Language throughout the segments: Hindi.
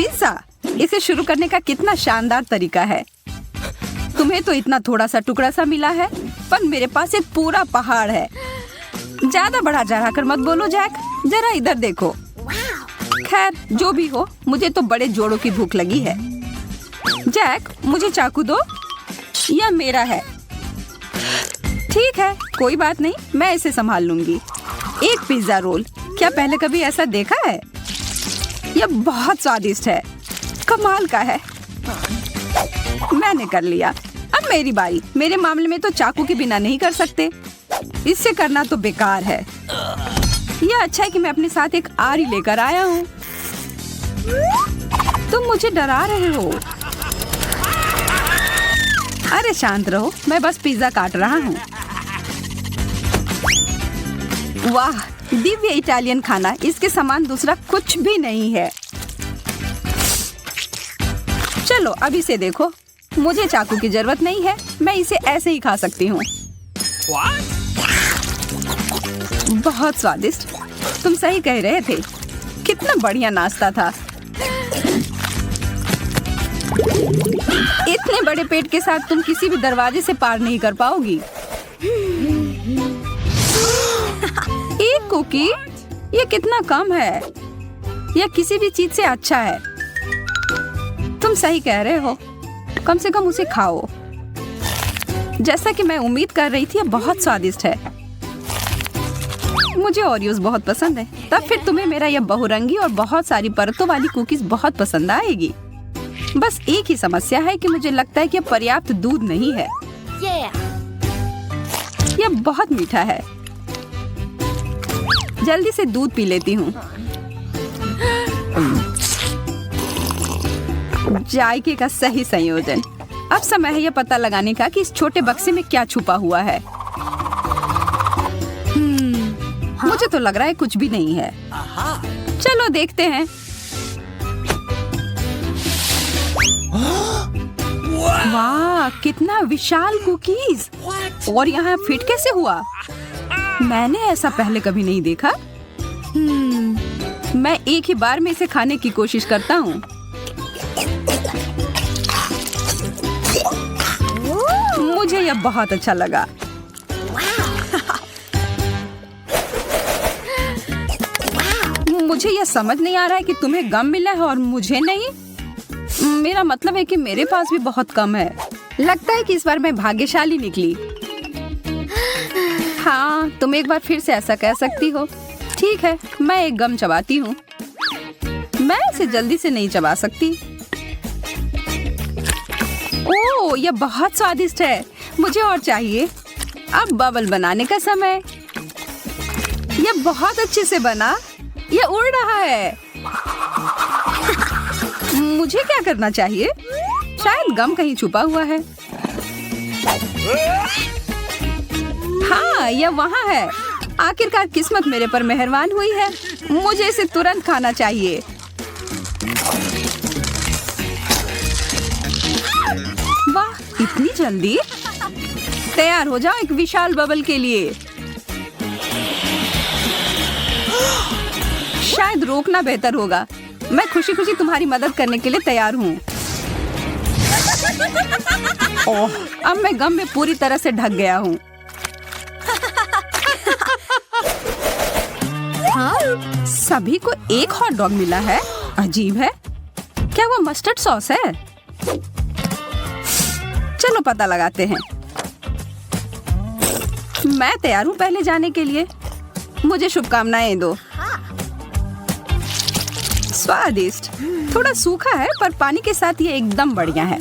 पिज्जा, इसे शुरू करने का कितना शानदार तरीका है। तुम्हें तो इतना थोड़ा सा टुकड़ा सा मिला है, पर मेरे पास एक पूरा पहाड़ है। ज्यादा बढ़ा चढ़ा कर मत बोलो जैक, जरा इधर देखो। खैर जो भी हो, मुझे तो बड़े जोड़ों की भूख लगी है। जैक, मुझे चाकू दो, यह मेरा है। ठीक है, कोई बात नहीं, मैं इसे संभाल लूंगी। एक पिज्जा रोल, क्या पहले कभी ऐसा देखा है? यह बहुत स्वादिष्ट है, कमाल का है। मैंने कर लिया, अब मेरी बारी। मेरे मामले में तो चाकू के बिना नहीं कर सकते, इससे करना तो बेकार है। यह अच्छा है कि मैं अपने साथ एक आरी लेकर आया हूँ। तुम मुझे डरा रहे हो। अरे शांत रहो, मैं बस पिज्जा काट रहा हूँ। वाह, दिव्य इटालियन खाना, इसके समान दूसरा कुछ भी नहीं है। चलो अब इसे देखो, मुझे चाकू की जरूरत नहीं है, मैं इसे ऐसे ही खा सकती हूँ। बहुत स्वादिष्ट, तुम सही कह रहे थे, कितना बढ़िया नाश्ता था। इतने बड़े पेट के साथ तुम किसी भी दरवाजे से पार नहीं कर पाओगी। एक कुकी, ये कितना कम है। यह किसी भी चीज से अच्छा है। तुम सही कह रहे हो, कम से कम उसे खाओ। जैसा कि मैं उम्मीद कर रही थी, यह बहुत स्वादिष्ट है। मुझे ओरियोज बहुत पसंद है, तब फिर तुम्हें मेरा यह बहुरंगी और बहुत सारी परतों वाली कुकीज बहुत पसंद आएगी। बस एक ही समस्या है कि मुझे लगता है कि यह पर्याप्त दूध नहीं है। यह बहुत मीठा है, जल्दी से दूध पी लेती हूँ। जायके का सही संयोजन। अब समय है यह पता लगाने का कि इस छोटे बक्से में क्या छुपा हुआ है। मुझे तो लग रहा है कुछ भी नहीं है। चलो देखते हैं। वाह, कितना विशाल कुकीज! और यहाँ फिट कैसे हुआ? मैंने ऐसा पहले कभी नहीं देखा। मैं एक ही बार में इसे खाने की कोशिश करता हूँ। मुझे यह बहुत अच्छा लगा। मुझे यह समझ नहीं आ रहा है कि तुम्हें गम मिला है और मुझे नहीं। मेरा मतलब है कि मेरे पास भी बहुत कम है। लगता है कि इस बार मैं भाग्यशाली निकली। हाँ, तुम एक बार फिर से ऐसा कह सकती हो। ठीक है, मैं एक गम चबाती हूँ। मैं इसे जल्दी से नहीं चबा सकती। ओह, यह बहुत स्वादिष्ट है, मुझे और चाहिए। अब बबल बनाने का समय। यह बहुत अच्छे से बना, यह उड़ रहा है। मुझे क्या करना चाहिए? शायद गम कहीं छुपा हुआ है। हाँ, यह वहाँ है। आखिरकार किस्मत मेरे पर मेहरबान हुई है। मुझे इसे तुरंत खाना चाहिए। वाह, इतनी जल्दी! तैयार हो जाओ एक विशाल बबल के लिए। शायद रोकना बेहतर होगा। मैं खुशी खुशी तुम्हारी मदद करने के लिए तैयार हूँ। ओह, अब मैं गम में पूरी तरह से ढक गया हूँ। हाँ? सभी को एक हॉट डॉग मिला है, अजीब है। क्या वो मस्टर्ड सॉस है? चलो पता लगाते हैं। मैं तैयार हूँ पहले जाने के लिए। मुझे शुभकामनाएं दो। स्वादिष्ट, थोड़ा सूखा है पर पानी के साथ ये एकदम बढ़िया है।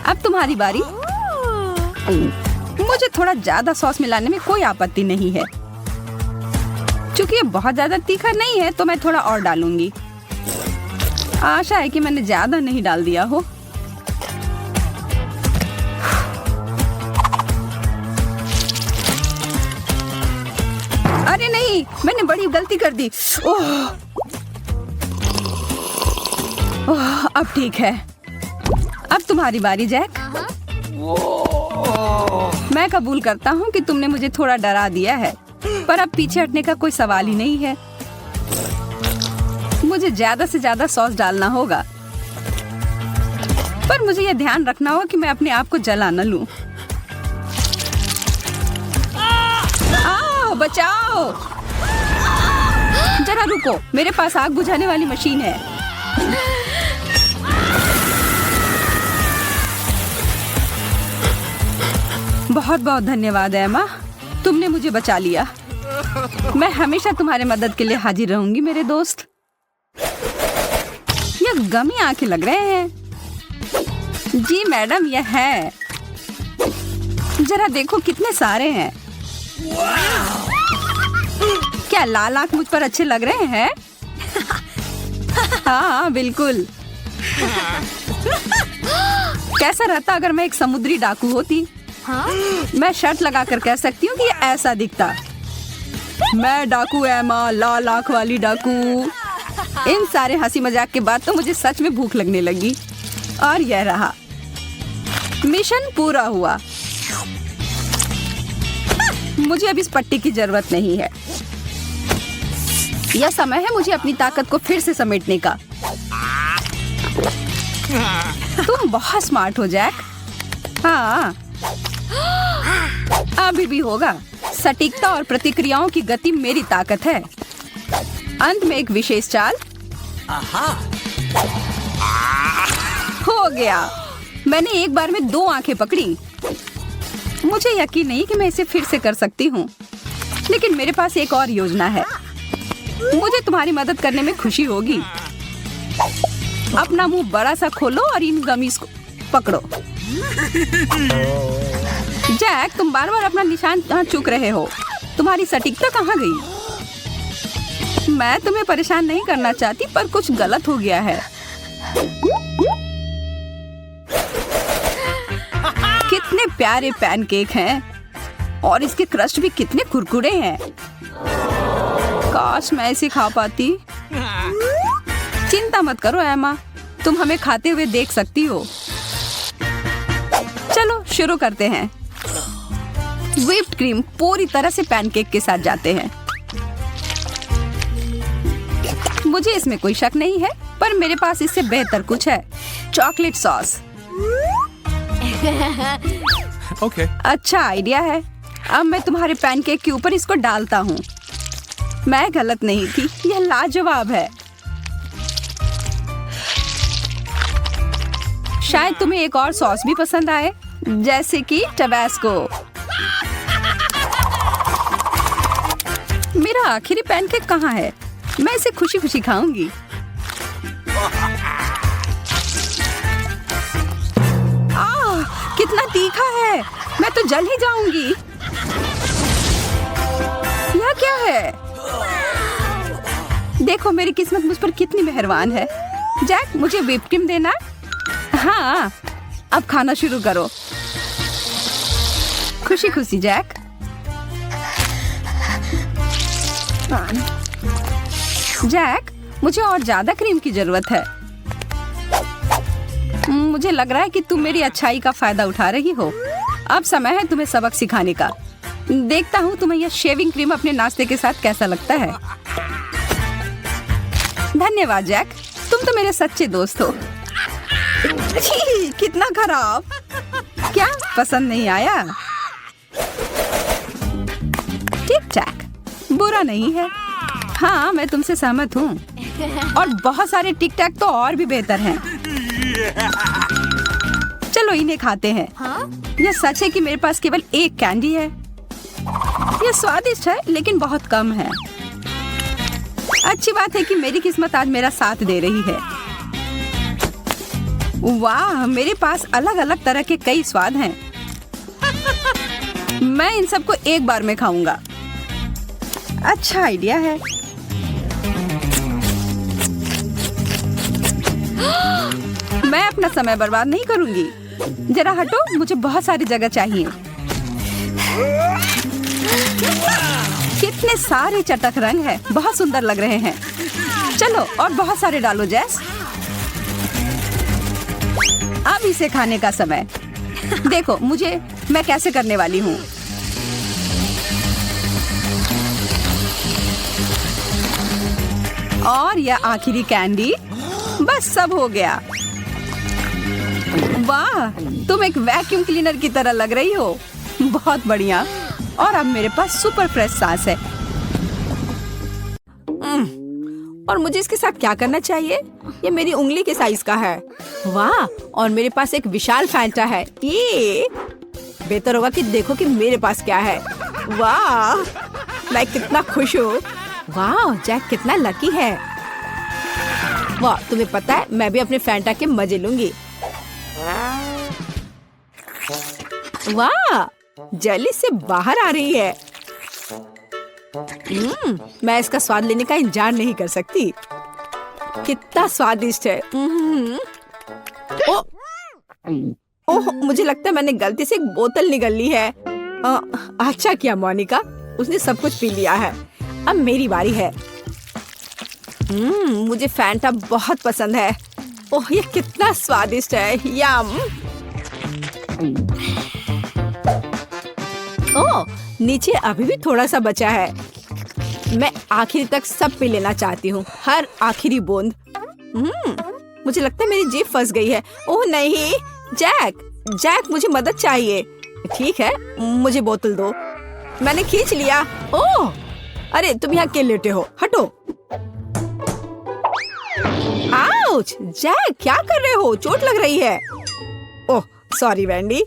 अब तुम्हारी बारी। मुझे थोड़ा ज्यादा सॉस मिलाने में कोई आपत्ति नहीं है। क्योंकि ये बहुत ज्यादा तीखा नहीं है तो मैं थोड़ा और डालूंगी। आशा है कि मैंने ज्यादा नहीं डाल दिया हो। अरे नहीं, मैंने बड़ी गलती कर दी। ओह, अब ठीक है। अब तुम्हारी बारी जैक। मैं कबूल करता हूँ कि तुमने मुझे थोड़ा डरा दिया है, पर अब पीछे हटने का कोई सवाल ही नहीं है। मुझे ज्यादा से ज्यादा सॉस डालना होगा, पर मुझे यह ध्यान रखना होगा कि मैं अपने आप को जला न लूं। आओ, बचाओ! जरा रुको, मेरे पास आग बुझाने वाली मशीन है। बहुत बहुत धन्यवाद एमा, तुमने मुझे बचा लिया। मैं हमेशा तुम्हारे मदद के लिए हाजिर रहूंगी मेरे दोस्त। यह गमी आंखें लग रहे हैं। जी मैडम, यह है। जरा देखो कितने सारे हैं। क्या लाल आंख मुझ पर अच्छे लग रहे हैं? हाँ बिल्कुल। कैसा रहता अगर मैं एक समुद्री डाकू होती? मैं शर्ट लगाकर कह सकती हूँ कि ये ऐसा दिखता। मैं डाकू एमा, लाल आंख वाली डाकू। इन सारे हंसी मजाक के बाद तो मुझे सच में भूख लगने लगी। और यह रहा, मिशन पूरा हुआ। मुझे अब इस पट्टी की जरूरत नहीं है। यह समय है मुझे अपनी ताकत को फिर से समेटने का। तुम बहुत स्मार्ट हो जैक। हाँ, अभी भी होगा। सटीकता और प्रतिक्रियाओं की गति मेरी ताकत है। अंत में एक विशेष चाल। हो गया। मैंने एक बार में 2 आंखें पकड़ी। मुझे यकीन नहीं कि मैं इसे फिर से कर सकती हूँ, लेकिन मेरे पास एक और योजना है। मुझे तुम्हारी मदद करने में खुशी होगी। अपना मुंह बड़ा सा खोलो और इन गमीज को पकड़ो। जैक, तुम बार बार अपना निशान चूक रहे हो। तुम्हारी सटीकता कहाँ गई? मैं तुम्हें परेशान नहीं करना चाहती, पर कुछ गलत हो गया है। कितने प्यारे पैनकेक हैं और इसके क्रस्ट भी कितने कुरकुरे हैं। काश मैं इसे खा पाती। चिंता मत करो एमा, तुम हमें खाते हुए देख सकती हो। चलो शुरू करते हैं। व्हिप्ड क्रीम पूरी तरह से पैनकेक के साथ जाते हैं। मुझे इसमें कोई शक नहीं है, पर मेरे पास इससे बेहतर कुछ है। Chocolate sauce. Okay. अच्छा आइडिया है। अब मैं तुम्हारे पैनकेक के ऊपर इसको डालता हूँ। मैं गलत नहीं थी, यह लाजवाब है। शायद तुम्हें एक और सॉस भी पसंद आए, जैसे कि टबैस्को। मेरा आखिरी पैनकेक कहाँ है? मैं इसे खुशी खुशी खाऊंगी। कितना तीखा है, मैं तो जल ही जाऊंगी। यह क्या है? देखो मेरी किस्मत मुझ पर कितनी मेहरबान है। जैक, मुझे व्हिप क्रीम देना। हाँ, अब खाना शुरू करो। खुशी खुशी जैक। जैक, मुझे और ज्यादा क्रीम की जरूरत है। मुझे लग रहा है कि तुम मेरी अच्छाई का फायदा उठा रही हो। अब समय है तुम्हें सबक सिखाने का। देखता हूँ तुम्हें यह शेविंग क्रीम अपने नाश्ते के साथ कैसा लगता है। धन्यवाद जैक, तुम तो मेरे सच्चे दोस्त हो। छी, कितना खराब। क्या पसंद नहीं आया? ठीक ठाक, बुरा नहीं है। हाँ, मैं तुमसे सहमत हूँ। और बहुत सारे टिक टैक तो और भी बेहतर हैं। चलो इन्हें खाते हैं। यह सच है कि मेरे पास केवल एक कैंडी है। यह स्वादिष्ट है, लेकिन बहुत कम है। अच्छी बात है कि मेरी किस्मत आज मेरा साथ दे रही है। वाह, मेरे पास अलग अलग तरह के कई स्वाद हैं। मैं इन सबको एक बार में खाऊंगा। अच्छा आइडिया है। मैं अपना समय बर्बाद नहीं करूंगी। जरा हटो, मुझे बहुत सारी जगह चाहिए। कितने सारे चटक रंग हैं, बहुत सुंदर लग रहे हैं। चलो और बहुत सारे डालो जैस। अब इसे खाने का समय। देखो मैं कैसे करने वाली हूँ। और यह आखिरी कैंडी। बस सब हो गया। वाह, तुम एक वैक्यूम क्लीनर की तरह लग रही हो। बहुत बढ़िया। और अब मेरे पास सुपर फ्रेश सांस है। और मुझे इसके साथ क्या करना चाहिए? ये मेरी उंगली के साइज का है। वाह, और मेरे पास एक विशाल फैंटा है। ये बेहतर होगा कि देखो कि मेरे पास क्या है। वाह, मैं कितना खुश हूँ। वाह, जैक कितना लकी है। वाह, तुम्हें पता है मैं भी अपने फैंटा के मजे लूंगी। वाह, जेली से बाहर आ रही है। मैं इसका स्वाद लेने का इंतजार नहीं कर सकती। कितना स्वादिष्ट है। ओह, मुझे लगता है मैंने गलती से एक बोतल निगल ली है। अच्छा किया मोनिका, उसने सब कुछ पी लिया है। अब मेरी बारी है। मुझे फैंटा बहुत पसंद है। ओह, ये कितना स्वादिष्ट है। यम। ओह, नीचे अभी भी थोड़ा सा बचा है। मैं आखिर तक सब पी लेना चाहती हूँ, हर आखिरी बूंद। मुझे लगता है मेरी जीभ फंस गई है। ओह नहीं, जैक मुझे मदद चाहिए। ठीक है, मुझे बोतल दो। मैंने खींच लिया। ओह, अरे तुम यहाँ क्यों लेटे हो? हटो। आउच! जैक क्या कर रहे हो? चोट लग रही है। Oh sorry Vendée.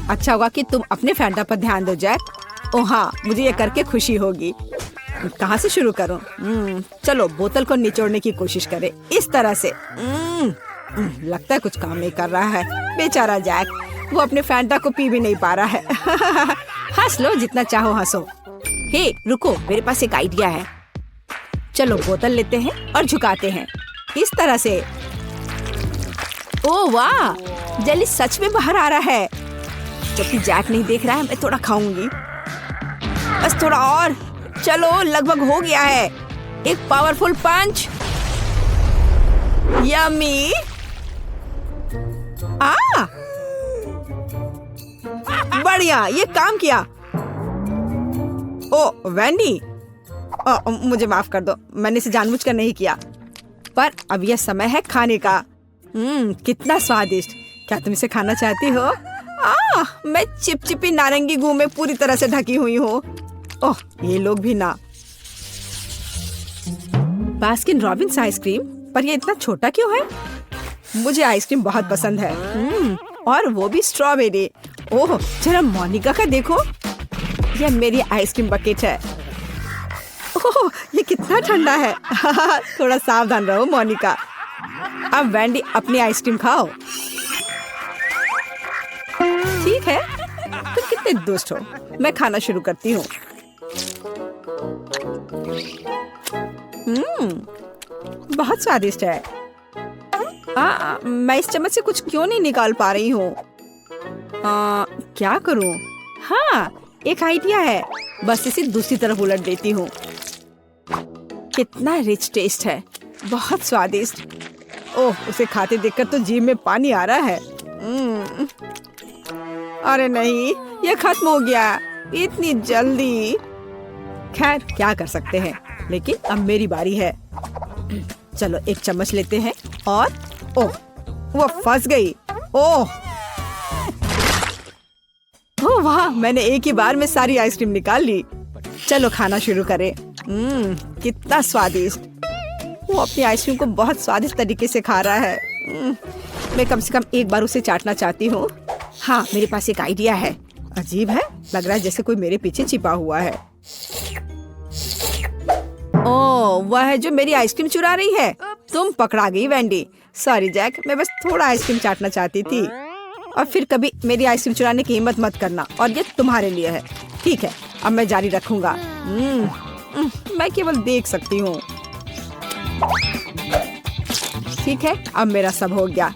अच्छा होगा कि तुम अपने फैंटा पर ध्यान दो जैक। ओह हाँ, मुझे ये करके खुशी होगी। कहाँ से शुरू करूं? चलो बोतल को निचोड़ने की कोशिश करें, इस तरह से। लगता है कुछ काम नहीं कर रहा है। बेचारा जैक, वो अपने फैंटा को पी भी नहीं पा रहा है। हंस लो जितना चाहो हंसो। हे रुको, मेरे पास एक आइडिया है। चलो बोतल लेते हैं और झुकाते हैं, इस तरह से। ओह वाह, जेली सच में बाहर आ रहा है। जबकि जैक नहीं देख रहा है, मैं थोड़ा खाऊंगी। बस थोड़ा और। चलो, लगभग हो गया है। एक पावरफुल पंच। यम्मी। बढ़िया, ये काम किया। ओ वैंडी, मुझे माफ कर दो, मैंने इसे जानबूझकर नहीं किया। पर अब यह समय है खाने का। कितना स्वादिष्ट। क्या तुम इसे खाना चाहती हो? मैं चिपचिपी नारंगी गू में पूरी तरह से ढकी हुई हूँ। ओह, ये लोग भी ना। बास्किन रॉबिन्स आइसक्रीम, पर ये इतना छोटा क्यों है? मुझे आइसक्रीम बहुत पसंद है। और वो भी स्ट्रॉबेरी। ओह, जरा मोनिका का देखो, यह मेरी आइसक्रीम बकेट है। ओह, ये कितना ठंडा है। थोड़ा सावधान रहो मोनिका। अब वैंडी अपनी आइसक्रीम खाओ। ठीक है, तुम कितने दुष्ट हो। मैं खाना शुरू करती हूँ। बहुत स्वादिष्ट है। मैं इस चम्मच से कुछ क्यों नहीं निकाल पा रही हूँ? क्या करूँ? हाँ, एक आइडिया है। बस इसे दूसरी तरफ उलट देती हूँ। कितना रिच टेस्ट है, बहुत स्वादिष्ट। ओह, उसे खाते देखकर तो जीभ में पानी आ रहा है। अरे नहीं, ये खत्म हो गया इतनी जल्दी। खैर क्या कर सकते हैं, लेकिन अब मेरी बारी है। चलो एक चम्मच लेते हैं और ओह, वो फंस गई। ओह वाह, मैंने एक ही बार में सारी आइसक्रीम निकाल ली। चलो खाना शुरू करें। कितना स्वादिष्ट। वो अपनी आइसक्रीम को बहुत स्वादिष्ट तरीके से खा रहा है। मैं कम से कम एक बार उसे चाटना चाहती हूँ। हाँ, मेरे पास एक आइडिया है। अजीब है, लग रहा है जैसे कोई मेरे पीछे छिपा हुआ है। ओह, वह है जो मेरी आइसक्रीम चुरा रही है। तुम पकड़ा गई वैंडी। सॉरी जैक, मैं बस थोड़ा आइसक्रीम चाटना चाहती थी। और फिर कभी मेरी आइसक्रीम चुराने की हिम्मत मत करना, और ये तुम्हारे लिए है। ठीक है, अब मैं जारी रखूंगा। मैं केवल देख सकती हूँ। ठीक है, अब मेरा सब हो गया।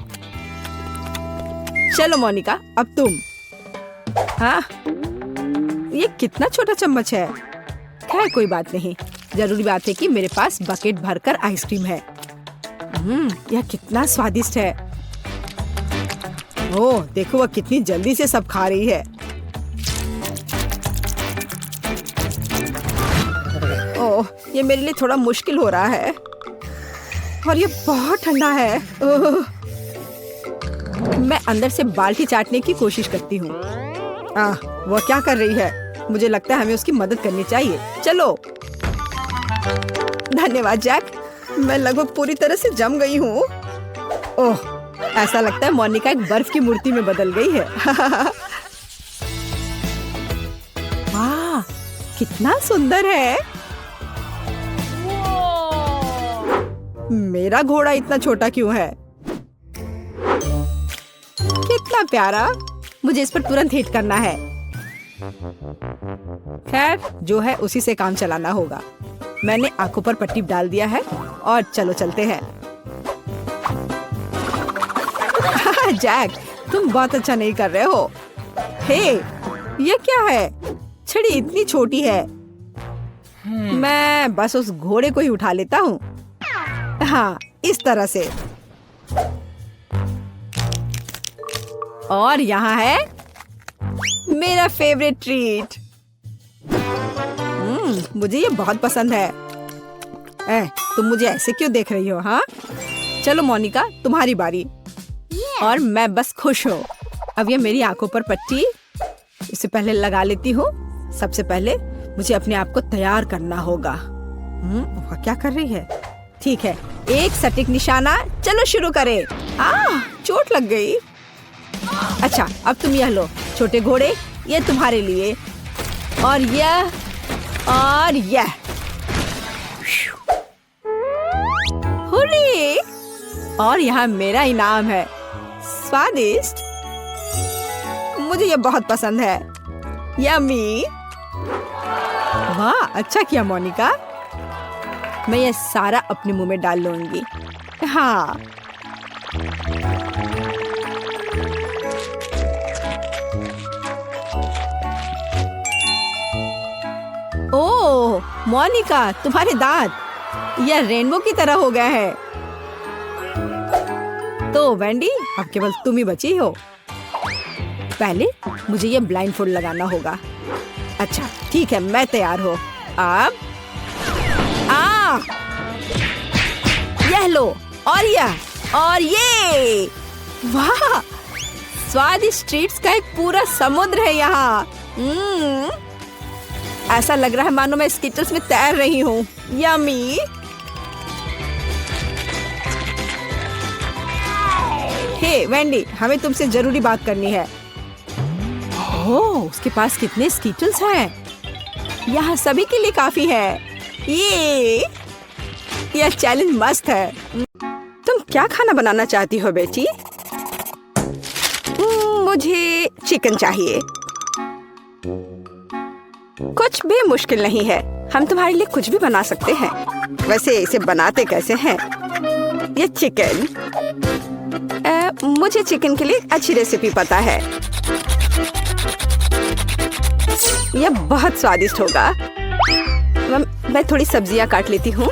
चलो मोनिका, अब तुम। हाँ, ये कितना छोटा चम्मच है। खैर कोई बात नहीं, जरूरी बात है कि मेरे पास बकेट भरकर आइसक्रीम है। यह कितना स्वादिष्ट है। ओह देखो, वह कितनी जल्दी से सब खा रही है। ओह, ये मेरे लिए थोड़ा मुश्किल हो रहा है। और ये बहुत ठंडा है। मैं अंदर से बाल्टी चाटने की कोशिश करती हूँ। वो क्या कर रही है? मुझे लगता है हमें उसकी मदद करनी चाहिए। चलो। धन्यवाद जैक। मैं लगभग पूरी तरह से जम गई हूँ। ओह, ऐसा लगता है मोनिका एक बर्फ की मूर्ति में बदल गई है। वाह, कितना सुंदर है। मेरा घोड़ा इतना छोटा क्यों है? कितना प्यारा। मुझे इस पर तुरंत हिट करना है। खैर, जो है उसी से काम चलाना होगा। मैंने आंखों पर पट्टी डाल दिया है और चलो चलते हैं। जैक, तुम बहुत अच्छा नहीं कर रहे हो। हे, ये क्या है? छड़ी इतनी छोटी है। मैं बस उस घोड़े को ही उठा लेता हूँ। हाँ, इस तरह से। और यहाँ है मेरा फेवरेट ट्रीट। मुझे ये बहुत पसंद है। तुम मुझे ऐसे क्यों देख रही हो? हाँ, चलो मोनिका, तुम्हारी बारी। और मैं बस खुश हूँ। अब ये मेरी आंखों पर पट्टी इससे पहले लगा लेती हूँ। सबसे पहले मुझे अपने आप को तैयार करना होगा। वह क्या कर रही है? ठीक है, एक सटीक निशाना। चलो शुरू करें। चोट लग गई। अच्छा, अब तुम यह लो छोटे घोड़े, ये तुम्हारे लिए। और यह और यह। हुर्रे! और यहाँ मेरा इनाम है। स्वादिष्ट। मुझे ये बहुत पसंद है। यम्मी। वाह, अच्छा किया मोनिका। मैं ये सारा अपने मुंह में डाल लूंगी। हाँ। ओह मोनिका, तुम्हारे दांत यह रेनबो की तरह हो गया है। तो वेंडी, अब केवल तुम ही बची हो। पहले मुझे ये ब्लाइंडफोल्ड लगाना होगा। अच्छा ठीक है, मैं तैयार हूँ। अब यह लो और यह और ये। वाह, स्वादिष्ट ट्रीट्स का एक पूरा समुद्र है यहाँ। ऐसा लग रहा है मानो मैं स्किटल्स में तैर रही हूँ। यम्मी। हे वेंडी, हमें तुमसे जरूरी बात करनी है। ओह, उसके पास कितने स्किटल्स हैं। यहाँ सभी के लिए काफी है। यह चैलेंज मस्त है। तुम क्या खाना बनाना चाहती हो बेटी? मुझे चिकन चाहिए। कुछ भी मुश्किल नहीं है, हम तुम्हारे लिए कुछ भी बना सकते हैं। वैसे इसे बनाते कैसे हैं? ये चिकन। मुझे चिकन के लिए अच्छी रेसिपी पता है। यह बहुत स्वादिष्ट होगा। मैं थोड़ी सब्जियां काट लेती हूँ।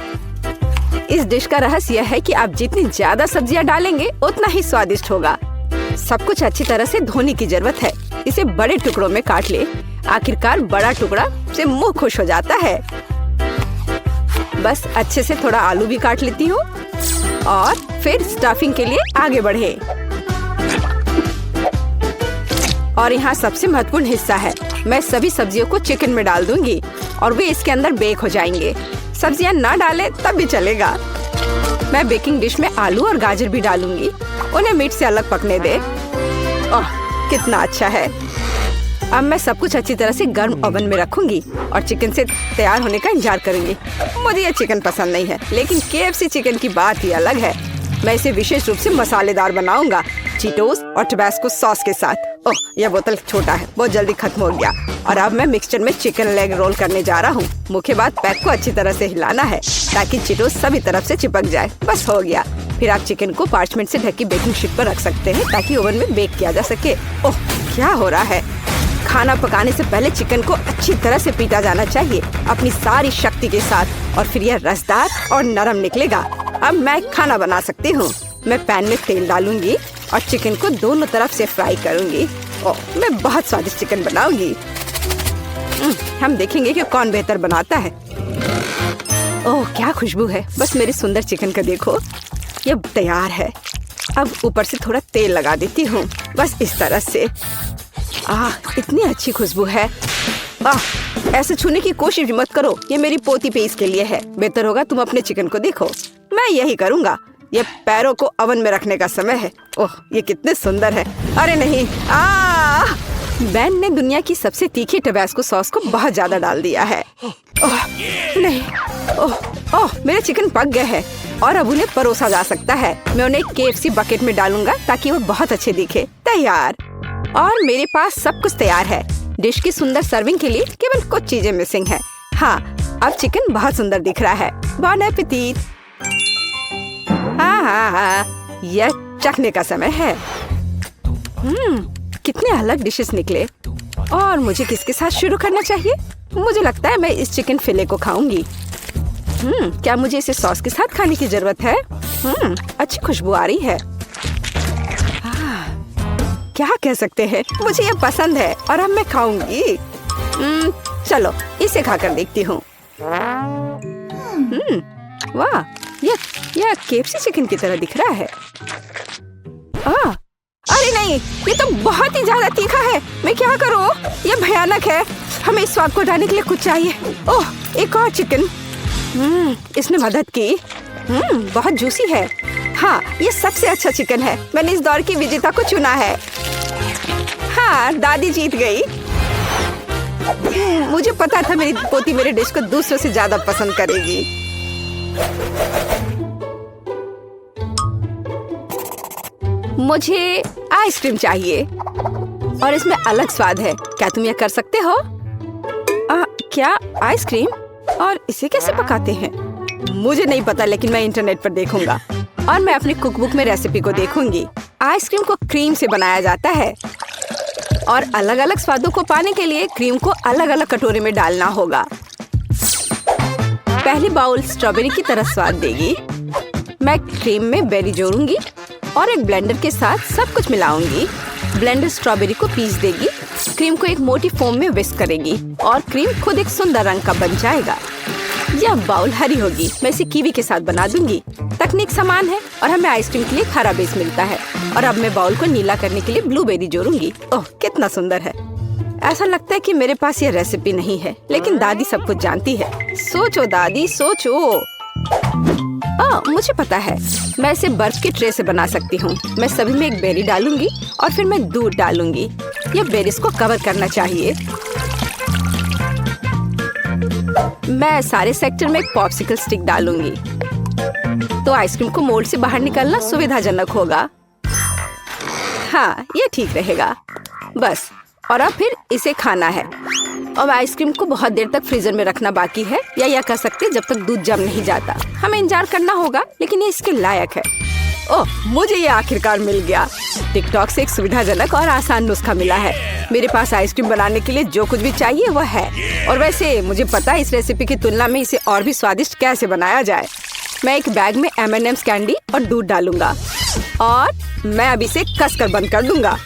इस डिश का रहस्य यह है कि आप जितनी ज्यादा सब्जियां डालेंगे उतना ही स्वादिष्ट होगा। सब कुछ अच्छी तरह से धोने की जरूरत है। इसे बड़े टुकड़ों में काट ले। आखिरकार बड़ा टुकड़ा से मुंह खुश हो जाता है। बस अच्छे से थोड़ा आलू भी काट लेती हूँ और फिर स्टफिंग के लिए आगे बढ़े। और यहाँ सबसे महत्वपूर्ण हिस्सा है, मैं सभी सब्जियों को चिकन में डाल दूंगी और वे इसके अंदर बेक हो जाएंगे। सब्जियां ना डालें तब भी चलेगा। मैं बेकिंग डिश में आलू और गाजर भी डालूंगी। उन्हें मीट से अलग पकने दे। ओह, कितना अच्छा है। अब मैं सब कुछ अच्छी तरह से गर्म ओवन में रखूंगी और चिकन से तैयार होने का इंतजार करूंगी। मुझे ये चिकन पसंद नहीं है, लेकिन KFC चिकन की बात ही अलग है। मैं इसे विशेष रूप से मसालेदार बनाऊंगा, चीटोस और टबैस्को सॉस के साथ। ओह, यह बोतल छोटा है, बहुत जल्दी खत्म हो गया। और अब मैं मिक्सचर में चिकन लेग रोल करने जा रहा हूँ। मुख्य बात, पैक को अच्छी तरह से हिलाना है ताकि चीटोस सभी तरफ से चिपक जाए। बस हो गया। फिर आप चिकन को पार्चमेंट से ढकी बेकिंग शीट पर रख सकते हैं ताकि ओवन में बेक किया जा सके। ओह, क्या हो रहा है? खाना पकाने से पहले चिकन को अच्छी तरह से पीटा जाना चाहिए अपनी सारी शक्ति के साथ, और फिर यह रसदार और नरम निकलेगा। अब मैं खाना बना सकती हूँ। मैं पैन में तेल डालूंगी और चिकन को दोनों तरफ से फ्राई करूंगी। ओह, मैं बहुत स्वादिष्ट चिकन बनाऊंगी। हम देखेंगे कि कौन बेहतर बनाता है। ओह क्या खुशबू है। बस मेरे सुंदर चिकन का देखो, ये तैयार है। अब ऊपर से थोड़ा तेल लगा देती हूँ, बस इस तरह से। इतनी अच्छी खुशबू है। ऐसे छूने की कोशिश भी मत करो, ये मेरी पोती पे इसके लिए है। बेहतर होगा तुम अपने चिकन को देखो। मैं यही करूँगा। ये पैरों को ओवन में रखने का समय है। ओह ये कितने सुंदर है। अरे नहीं, बेन ने दुनिया की सबसे तीखी टबैस्को सॉस को बहुत ज्यादा डाल दिया है। ओह नहीं, ओह मेरे चिकन पक गए हैं और अब उन्हें परोसा जा सकता है। मैं उन्हें KFC बकेट में डालूंगा ताकि वो बहुत अच्छे दिखे। तैयार। और मेरे पास सब कुछ तैयार है। डिश की सुंदर सर्विंग के लिए केवल कुछ चीजें मिसिंग है। हाँ, अब चिकन बहुत सुंदर दिख रहा है। बॉन एपेटिट। हाँ, यह चखने का समय है। कितने अलग डिशेस निकले। और मुझे किसके साथ शुरू करना चाहिए? मुझे लगता है मैं इस चिकन फिले को खाऊंगी। क्या मुझे इसे सॉस के साथ खाने की जरूरत है? अच्छी खुशबू आ रही है। क्या कह सकते हैं, मुझे ये पसंद है और अब मैं खाऊंगी। चलो इसे खाकर देखती हूँ। वाह, यह KFC चिकन की तरह दिख रहा है। अरे नहीं, ये तो बहुत ही ज्यादा तीखा है। मैं क्या करूँ? ये भयानक है। हमें इस स्वाद को हटाने के लिए कुछ चाहिए। ओह एक और चिकन। इसने मदद की। बहुत जूसी है। हाँ, ये सबसे अच्छा चिकन है। मैंने इस दौर की विजेता को चुना है। हाँ, दादी जीत गई। मुझे पता था मेरी पोती मेरे डिश को दूसरों से ज्यादा पसंद करेगी। मुझे आइसक्रीम चाहिए और इसमें अलग स्वाद है। क्या तुम यह कर सकते हो? क्या आइसक्रीम? और इसे कैसे पकाते हैं? मुझे नहीं पता, लेकिन मैं इंटरनेट पर देखूंगा और मैं अपनी कुकबुक में रेसिपी को देखूंगी। आइसक्रीम को क्रीम से बनाया जाता है और अलग अलग स्वादों को पाने के लिए क्रीम को अलग अलग कटोरे में डालना होगा। पहली बाउल स्ट्रॉबेरी की तरह स्वाद देगी। मैं क्रीम में बेरी जोड़ूंगी और एक ब्लेंडर के साथ सब कुछ मिलाऊंगी। ब्लेंडर स्ट्रॉबेरी को पीस देगी, क्रीम को एक मोटी फोम में विस्क करेगी और क्रीम खुद एक सुंदर रंग का बन जाएगा। यह बाउल हरी होगी। मैं इसे कीवी के साथ बना दूंगी। तकनीक समान है और हमें आइसक्रीम के लिए हरा बेस मिलता है। और अब मैं बाउल को नीला करने के लिए ब्लूबेरी जोड़ूंगी। ओह कितना सुंदर है। ऐसा लगता है कि मेरे पास यह रेसिपी नहीं है, लेकिन दादी सब कुछ जानती है। सोचो दादी, सोचो। मुझे पता है, मैं इसे बर्फ के ट्रे से बना सकती हूँ। मैं सभी में एक बेरी डालूंगी और फिर मैं दूध डालूंगी। ये बेरीज को कवर करना चाहिए। मैं सारे सेक्टर में एक पॉप्सिकल स्टिक डालूंगी तो आइसक्रीम को मोल्ड से बाहर निकालना सुविधाजनक होगा। हाँ, ये ठीक रहेगा। बस, और अब फिर इसे खाना है। और आइसक्रीम को बहुत देर तक फ्रीजर में रखना बाकी है, या यह कह सकते हैं जब तक दूध जम नहीं जाता। हमें इंतजार करना होगा, लेकिन ये इसके लायक है। ओह, मुझे ये आखिरकार मिल गया। टिकटॉक से एक सुविधाजनक और आसान नुस्खा मिला है। मेरे पास आइसक्रीम बनाने के लिए जो कुछ भी चाहिए वह है। और वैसे मुझे पता है इस रेसिपी की तुलना में इसे और भी स्वादिष्ट कैसे बनाया जाए। मैं एक बैग में M&M's कैंडी और दूध डालूंगा और मैं अब इसे कसकर बंद कर दूंगा।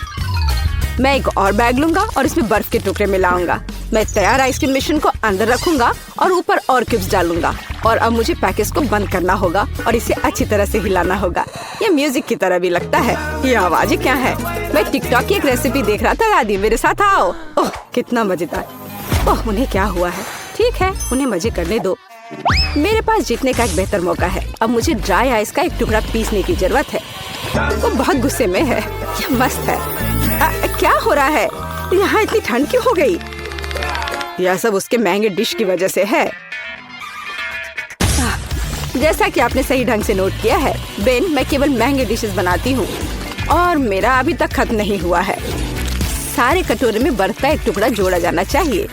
मैं एक और बैग लूंगा और इसमें बर्फ के टुकड़े मिलाऊंगा। मैं तैयार आइसक्रीम मिश्रण को अंदर रखूंगा और ऊपर और क्यूब्स डालूंगा। और अब मुझे पैकेज को बंद करना होगा और इसे अच्छी तरह से हिलाना होगा। ये म्यूजिक की तरह भी लगता है। ये आवाजें क्या है? मैं टिकटॉक की एक रेसिपी देख रहा था। दादी मेरे साथ आओ। ओह कितना मजेदार। ओह उन्हें क्या हुआ है? ठीक है, उन्हें मजे करने दो। मेरे पास जीतने का एक बेहतर मौका है। अब मुझे ड्राई आइस का एक टुकड़ा पीसने की जरूरत है। वो बहुत गुस्से में है। ये मस्त है। क्या हो रहा है? यहाँ इतनी ठंड क्यों हो गई? यह सब उसके महंगे डिश की वजह से है। जैसा कि आपने सही ढंग से नोट किया है बेन, मैं केवल महंगे डिशेस बनाती हूँ और मेरा अभी तक खत्म नहीं हुआ है। सारे कटोरे में बर्फ का एक टुकड़ा जोड़ा जाना चाहिए।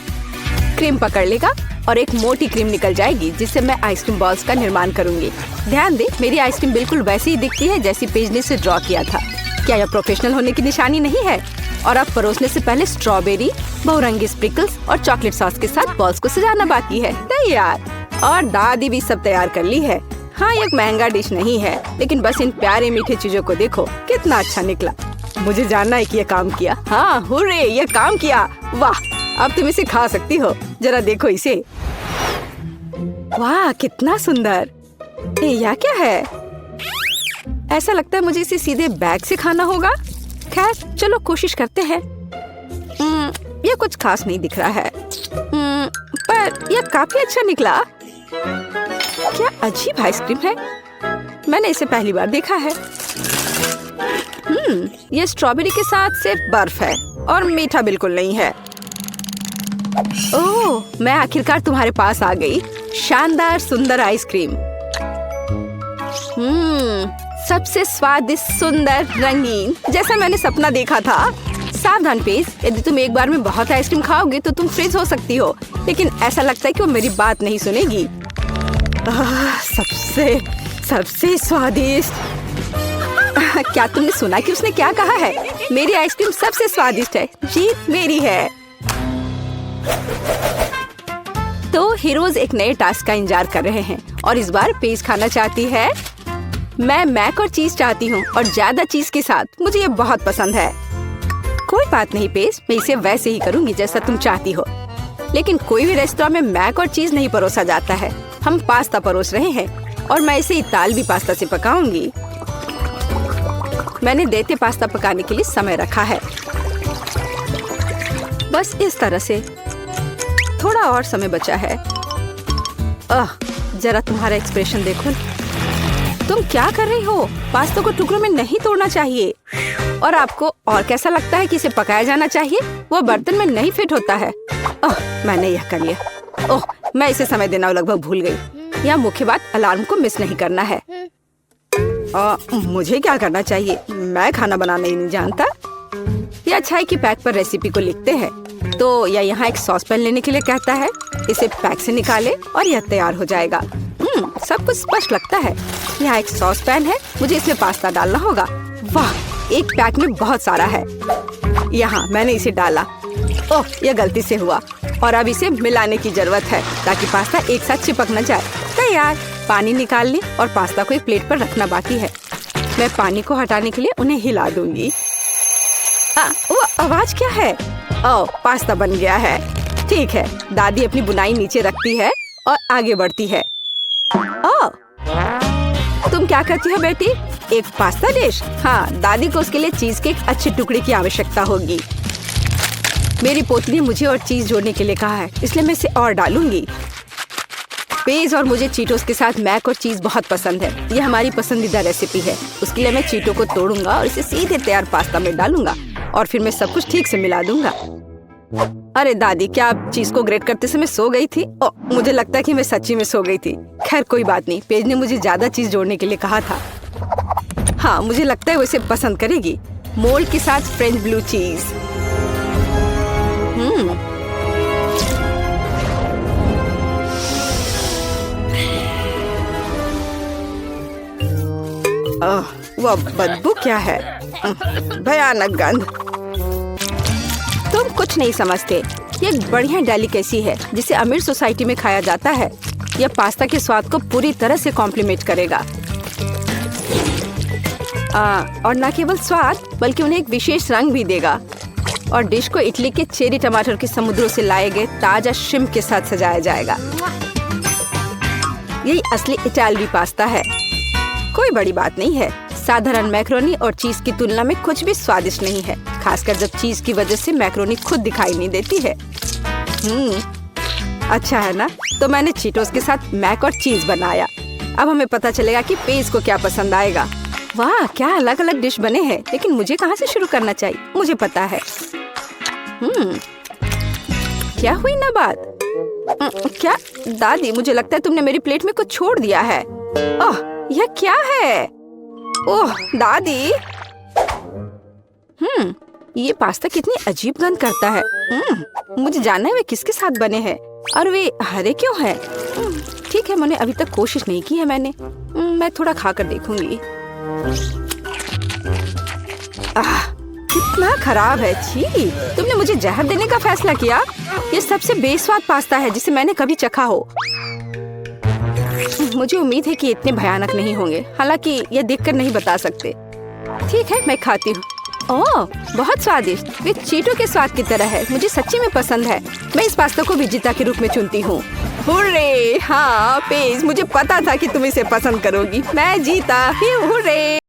क्रीम पकड़ लेगा और एक मोटी क्रीम निकल जाएगी, जिससे मैं आइसक्रीम बॉल्स का निर्माण करूंगी। ध्यान दे, मेरी आइसक्रीम बिल्कुल वैसी ही दिखती है जैसी पेज ने इसे ड्रॉ किया था। क्या यह प्रोफेशनल होने की निशानी नहीं है? और अब परोसने से पहले स्ट्रॉबेरी, बहुरंगी स्प्रिंकल्स और चॉकलेट सॉस के साथ बॉल्स को सजाना बाकी है। तैयार। और दादी भी सब तैयार कर ली है। हाँ, ये एक महंगा डिश नहीं है, लेकिन बस इन प्यारे मीठे चीजों को देखो, कितना अच्छा निकला। मुझे जानना है कि ये काम किया। हाँ, हुर्रे, ये काम किया। वाह, अब तुम इसे खा सकती हो। जरा देखो इसे। वाह कितना सुंदर। यह क्या है? ऐसा लगता है मुझे इसे सीधे बैग से खाना होगा। खैर चलो कोशिश करते हैं। यह कुछ खास नहीं दिख रहा है, पर यह काफी अच्छा निकला। क्या अजीब आइसक्रीम है, मैंने इसे पहली बार देखा है। यह स्ट्रॉबेरी के साथ सिर्फ बर्फ है और मीठा बिल्कुल नहीं है। ओह, मैं आखिरकार तुम्हारे पास आ गई। शानदार सुंदर आइसक्रीम। सबसे स्वादिष्ट, सुंदर, रंगीन, जैसा मैंने सपना देखा था। सावधान पेज, यदि तुम एक बार में बहुत आइसक्रीम खाओगे तो तुम फ्रीज हो सकती हो, लेकिन ऐसा लगता है कि वो मेरी बात नहीं सुनेगी। सबसे स्वादिष्ट। क्या तुमने सुना कि उसने क्या कहा है? मेरी आइसक्रीम सबसे स्वादिष्ट है, जीत मेरी है। तो हीरोज एक नए टास्क का इंतजार कर रहे हैं और इस बार पेज खाना चाहती है। मैं मैक और चीज चाहती हूँ और ज्यादा चीज के साथ। मुझे ये बहुत पसंद है। कोई बात नहीं पेज, मैं इसे वैसे ही करूँगी जैसा तुम चाहती हो। लेकिन कोई भी रेस्टोरेंट में मैक और चीज नहीं परोसा जाता है। हम पास्ता परोस रहे हैं और मैं इसे इतालवी पास्ता से पकाऊंगी। मैंने देते पास्ता पकाने के लिए समय रखा है, बस इस तरह से। थोड़ा और समय बचा है। जरा तुम्हारा एक्सप्रेशन देखो। तुम क्या कर रही हो? पास्ता को टुकड़ों में नहीं तोड़ना चाहिए। और आपको और कैसा लगता है कि इसे पकाया जाना चाहिए? वो बर्तन में नहीं फिट होता है। मैंने यह कर लिया। मैं इसे समय देना लगभग भूल गई। यह मुख्य बात, अलार्म को मिस नहीं करना है। मुझे क्या करना चाहिए? मैं खाना बनाना ही नहीं जानता। यह अच्छा है कि पैक पर रेसिपी को लिखते हैं। तो यह यहाँ एक सॉस पैन लेने के लिए कहता है। इसे पैक से निकाले और यह तैयार हो जाएगा। सब कुछ स्पष्ट लगता है। यहाँ एक सॉस पैन है, मुझे इसमें पास्ता डालना होगा। वाह, एक पैक में बहुत सारा है। यहाँ मैंने इसे डाला। यह गलती से हुआ और अब इसे मिलाने की जरूरत है ताकि पास्ता एक साथ चिपक न जाए। तैयार। पानी निकालने और पास्ता को एक प्लेट पर रखना बाकी है। मैं पानी को हटाने के लिए उन्हें हिला दूंगी। वो आवाज क्या है? पास्ता बन गया है। ठीक है, दादी अपनी बुनाई नीचे रखती है और आगे बढ़ती है। तुम क्या करती हो बेटी? एक पास्ता डिश? हाँ, दादी को उसके लिए चीज के एक अच्छे टुकड़े की आवश्यकता होगी। मेरी पोती ने मुझे और चीज जोड़ने के लिए कहा है, इसलिए मैं इसे और डालूंगी। पेज और मुझे चीटोस के साथ मैक और चीज बहुत पसंद है। यह हमारी पसंदीदा रेसिपी है। उसके लिए मैं चीटो को तोड़ूंगा और इसे सीधे तैयार पास्ता में डालूंगा और फिर मैं सब कुछ ठीक से मिला दूंगा। अरे दादी, क्या आप चीज को ग्रेट करते समय सो गई थी? मुझे लगता है कि मैं सच्ची में सो गई थी। खैर कोई बात नहीं, पेज ने मुझे ज्यादा चीज जोड़ने के लिए कहा था। हाँ, मुझे लगता है वो इसे पसंद करेगी। मोल्ड के साथ फ्रेंच ब्लू चीज। वह बदबू क्या है? भयानक गंध। तुम कुछ नहीं समझते। ये एक बढ़िया डेलिकेसी है जिसे अमीर सोसाइटी में खाया जाता है। यह पास्ता के स्वाद को पूरी तरह से कॉम्प्लीमेंट करेगा। और न केवल स्वाद बल्कि उन्हें एक विशेष रंग भी देगा। और डिश को इटली के चेरी टमाटर के समुद्रों से लाए गए ताजा श्रिम्प के साथ सजाया जाएगा। यही असली इटालवी पास्ता है। कोई बड़ी बात नहीं है। साधारण मैक्रोनी और चीज की तुलना में कुछ भी स्वादिष्ट नहीं है, खासकर जब चीज की वजह से मैक्रोनी खुद दिखाई नहीं देती है। अच्छा है ना? तो मैंने चीटोस के साथ मैक और चीज बनाया। अब हमें पता चलेगा कि पेज को क्या पसंद आएगा। वाह, क्या अलग अलग डिश बने हैं, लेकिन मुझे कहाँ से शुरू करना चाहिए? मुझे पता है। क्या हुई ना बात? क्या दादी, मुझे लगता है तुमने मेरी प्लेट में कुछ छोड़ दिया है। यह क्या है? ओह दादी, ये पास्ता कितनी अजीब गंध करता है। मुझे जानना है वे किसके साथ बने हैं और वे हरे क्यों हैं। ठीक है, मैंने अभी तक कोशिश नहीं की है। मैं थोड़ा खाकर देखूंगी। कितना खराब है। छी, तुमने मुझे जहर देने का फैसला किया। ये सबसे बेस्वाद पास्ता है जिसे मैंने कभी चखा हो। मुझे उम्मीद है कि इतने भयानक नहीं होंगे, हालांकि यह देखकर नहीं बता सकते। ठीक है, मैं खाती हूँ। ओह, बहुत स्वादिष्ट। वे चीटो के स्वाद की तरह है। मुझे सच्ची में पसंद है। मैं इस पास्ता को विजेता के रूप में चुनती हूँ। हुर्रे! हाँ पेज, मुझे पता था कि तुम इसे पसंद करोगी। मैं जीता। हुर्रे!